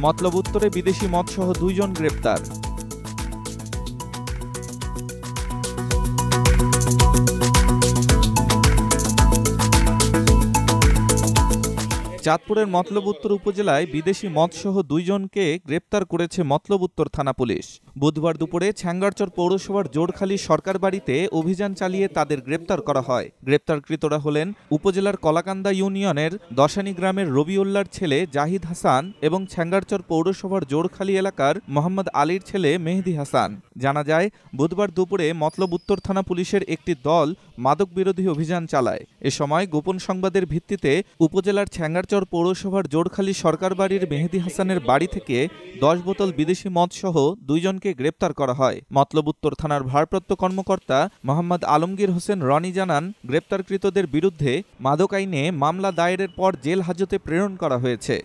মতলব উত্তরে বিদেশি মদসহ 2 জন গ্রেপ্তার। চাঁদপুরের মতলব উত্তর উপজেলায় বিদেশি মদসহ 2 জনকে গ্রেপ্তার করেছে মতলব উত্তর থানা পুলিশ। বুধবার দুপুরে ছ্যাঙ্গারচর পৌরসভার জোড়খালী সরকার বাড়িতে অভিযান চালিয়ে তাদের গ্রেপ্তার করা হয়। গ্রেপ্তারকৃতরা হলেন উপজেলার কলাকান্দা ইউনিয়নের দশানী গ্রামের রবিউল্লাহর ছেলে জাহিদ হাসান এবং ছ্যাঙ্গারচর পৌরসভার জোড়খালী এলাকার মোহাম্মদ আলীর ছেলে মেহেদি হাসান। জানা যায়, বুধবার দুপুরে মতলব উত্তর থানা পুলিশের একটি দল মাদক বিরোধী অভিযান চালায়। এ সময় গোপন সংবাদের ভিত্তিতে উপজেলার ছ্যাঙ্গারচর পৌরসভার জোড়খালী সরকার বাড়ির মেহেদি হাসানের বাড়ি থেকে 10 বোতল বিদেশি মদসহ 2 জনকে গ্রেপ্তার করা হয়। মতলব উত্তর থানার ভারপ্রাপ্ত কর্মকর্তা মোহাম্মদ আলমগীর হোসেন রনি জানান, গ্রেপ্তারকৃতদের বিরুদ্ধে মাদক আইনে মামলা দায়েরের পর জেল হাজতে প্রেরণ করা হয়েছে।